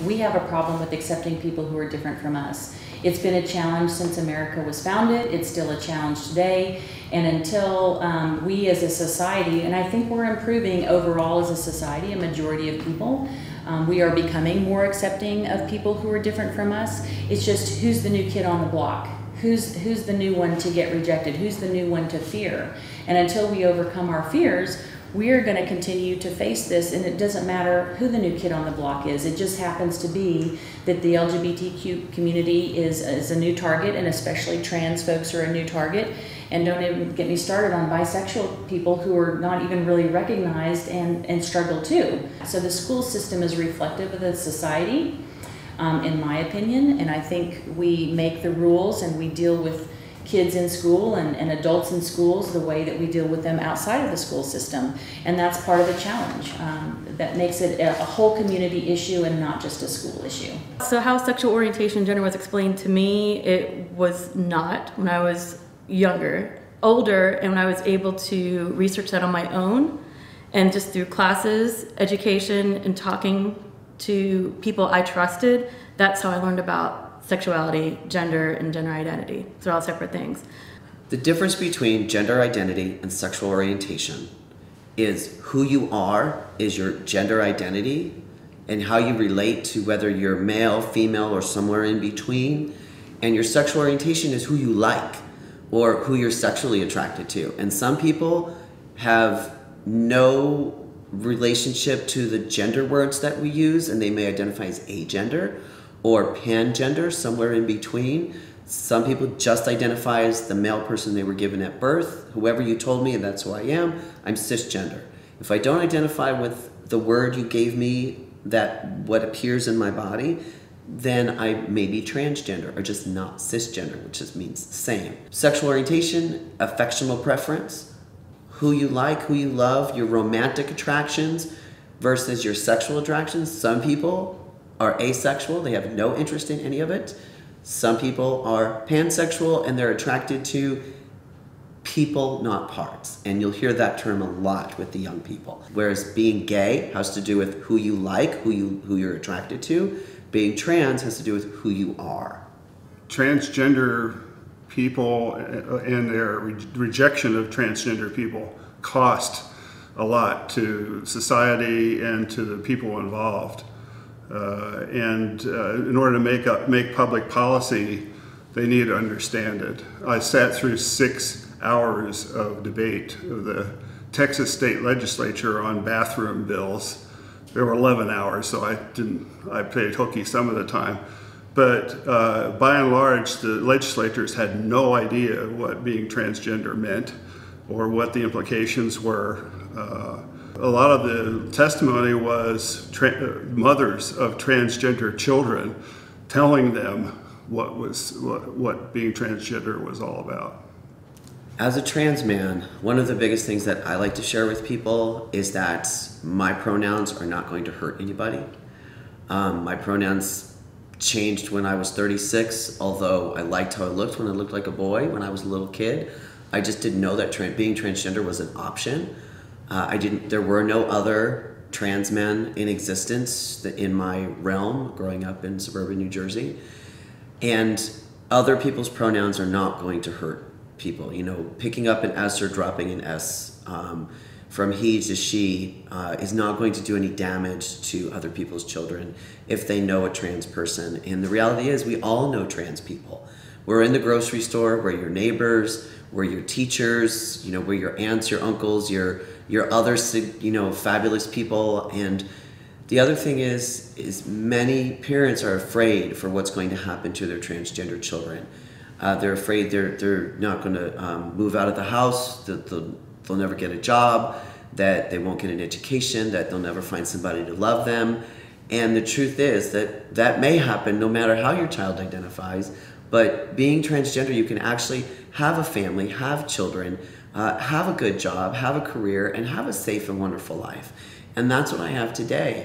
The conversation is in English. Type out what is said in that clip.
we have a problem with accepting people who are different from us. It's been a challenge since America was founded. It's still a challenge today. And until we as a society, and I think we're improving overall as a society, a majority of people, we are becoming more accepting of people who are different from us. It's just who's the new kid on the block? Who's the new one to get rejected? Who's the new one to fear? And until we overcome our fears, we're going to continue to face this, and it doesn't matter who the new kid on the block is. It just happens to be that the LGBTQ community is a new target, and especially trans folks are a new target. And don't even get me started on bisexual people who are not even really recognized and struggle too. So the school system is reflective of the society, in my opinion, and I think we make the rules and we deal with kids in school and adults in schools the way that we deal with them outside of the school system. And that's part of the challenge. That makes it a whole community issue and not just a school issue. So how sexual orientation and gender was explained to me, it was not when I was younger. Older, and when I was able to research that on my own, and just through classes, education, and talking to people I trusted, that's how I learned about sexuality, gender, and gender identity. They're all separate things. The difference between gender identity and sexual orientation is who you are is your gender identity, and how you relate to whether you're male, female, or somewhere in between. And your sexual orientation is who you like or who you're sexually attracted to. And some people have no relationship to the gender words that we use, and they may identify as agender or pangender, somewhere in between. Some people just identify as the male person they were given at birth. Whoever you told me, and that's who I am, I'm cisgender. If I don't identify with the word you gave me, that what appears in my body, then I may be transgender or just not cisgender, which just means the same. Sexual orientation, affectional preference, who you like, who you love, your romantic attractions versus your sexual attractions. Some people are asexual, they have no interest in any of it. Some people are pansexual and they're attracted to people, not parts. And you'll hear that term a lot with the young people. Whereas being gay has to do with who you like, who you're attracted to. Being trans has to do with who you are. Transgender people and their rejection of transgender people cost a lot to society and to the people involved. In order to make public policy, they need to understand it. I sat through 6 hours of debate of the Texas State Legislature on bathroom bills. There were 11 hours, so I played hooky some of the time. But by and large, the legislators had no idea what being transgender meant or what the implications were. A lot of the testimony was mothers of transgender children telling them what being transgender was all about. As a trans man, one of the biggest things that I like to share with people is that my pronouns are not going to hurt anybody. My pronouns changed when I was 36, although I liked how I looked when I looked like a boy when I was a little kid. I just didn't know that being transgender was an option. There were no other trans men in existence in my realm growing up in suburban New Jersey. And other people's pronouns are not going to hurt people. You know, picking up an S or dropping an S from he to she is not going to do any damage to other people's children if they know a trans person. And the reality is we all know trans people. We're in the grocery store, we're your neighbors, we're your teachers, you know, we're your aunts, your uncles, your other, you know, fabulous people. And the other thing is many parents are afraid for what's going to happen to their transgender children. They're afraid they're not going to move out of the house, that they'll never get a job, that they won't get an education, that they'll never find somebody to love them. And the truth is that that may happen no matter how your child identifies, but being transgender, you can actually have a family, have children, have a good job, have a career, and have a safe and wonderful life. And that's what I have today.